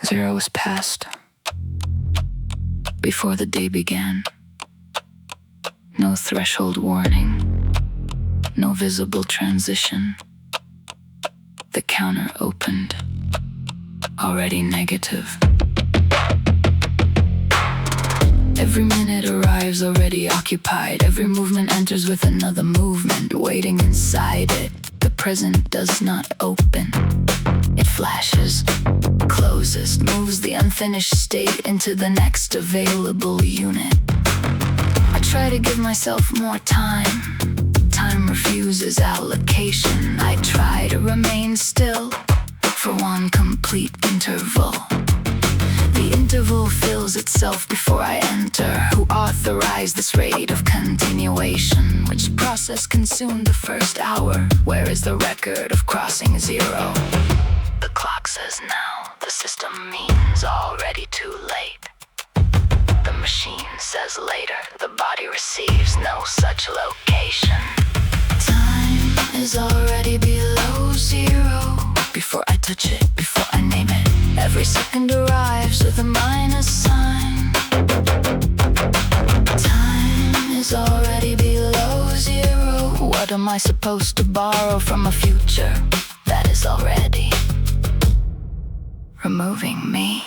0 was past. Before the day began. No threshold warning. No visible transition. The counter opened. Already negative. Every minute arrives already occupied. Every movement enters with another movement waiting inside it. The present does not open. It flashes, closes, moves the unfinished state into the next available unit. I try to give myself more time. Time refuses allocation. I try to remain still for one complete interval. The interval fills itself before I enter. Who authorized this rate of continuation? Which process consumed the first hour? Where is the record of crossing 0? The clock says now. The system means already too late. The machine says later. The body receives no such location. Time is already below 0. Before I touch it, before I name it, every second arrives with a minus sign. Time is already below 0. What am I supposed to borrow from a future that is already removing me?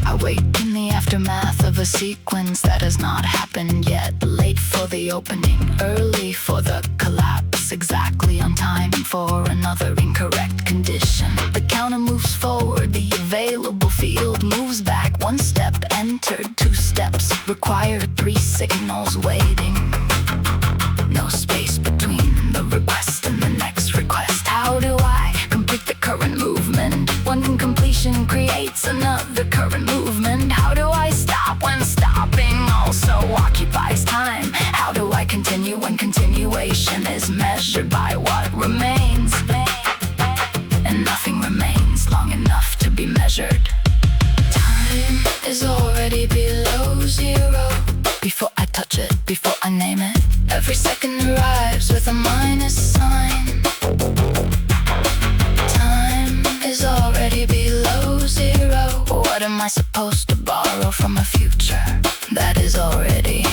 I wait in the aftermath of a sequence that has not happened yet. Late for the opening, early for the collapse, exactly on time for another incorrect condition. The counter moves forward, the available field moves back. 1 step entered, 2 steps required, 3 signals waiting. No space between the request and the next request. How do I complete the current movement? One incompletion creates another current movement. How do I stop when stopping also occupies time? How do I continue when continuation is measured by what remains? And nothing remains long enough to be measured. Time is already below 0. Before I touch it, before I name it, every second arrives with a minus sign. Time is already below 0. What am I supposed to borrow from a future that is already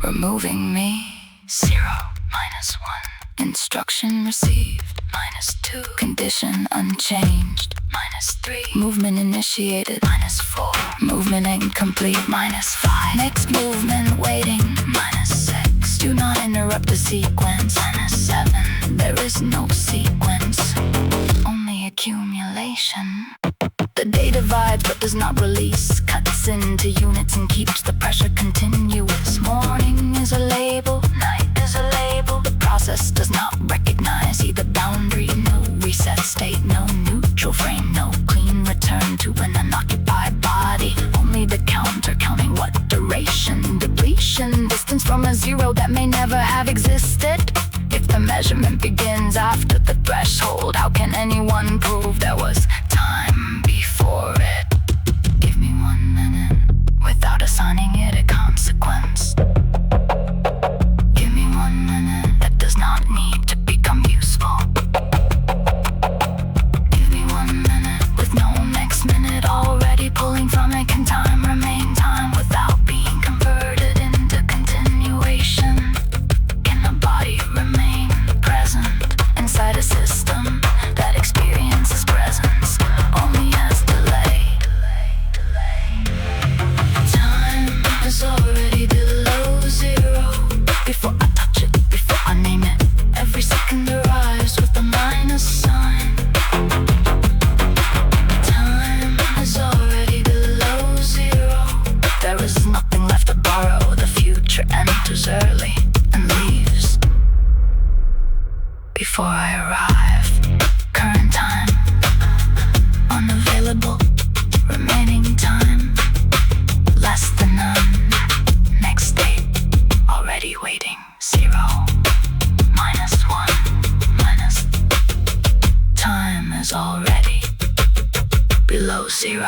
removing me? 0, minus 1. Instruction received. Minus 2. Condition unchanged. Minus 3. Movement initiated. Minus 4. Movement incomplete. Minus 5. Next movement waiting. Minus 6. Do not interrupt the sequence. Minus 7. There is no sequence, only accumulation. The day divides but does not release. Cuts into units and keeps the pressure continuous. Morning is a label, night is a label. The process does not recognize either boundary. No reset state, no neutral frame, no clean return to an unoccupied body. Only the counter counting what duration, depletion, distance from a 0 that may never have existed. If the measurement begins after the threshold, how can anyone prove there was time before it? Give me 1 minute without assigning it a consequence. Give me 1 minute that does not need to become useful. Give me 1 minute with no next minute already pulling from it. Can time remain time without being converted into continuation? Can the body remain present inside a system that experiences presence only as delay? Time is already below 0. Before I touch it, before I name it, every second arrives with a minus sign. Time is already below 0. There is nothing left to borrow. The future enters early and leaves before I arrive. Current time unavailable. Remaining time less than none. Next date already waiting. 0, minus 1, minus. Time is already below 0.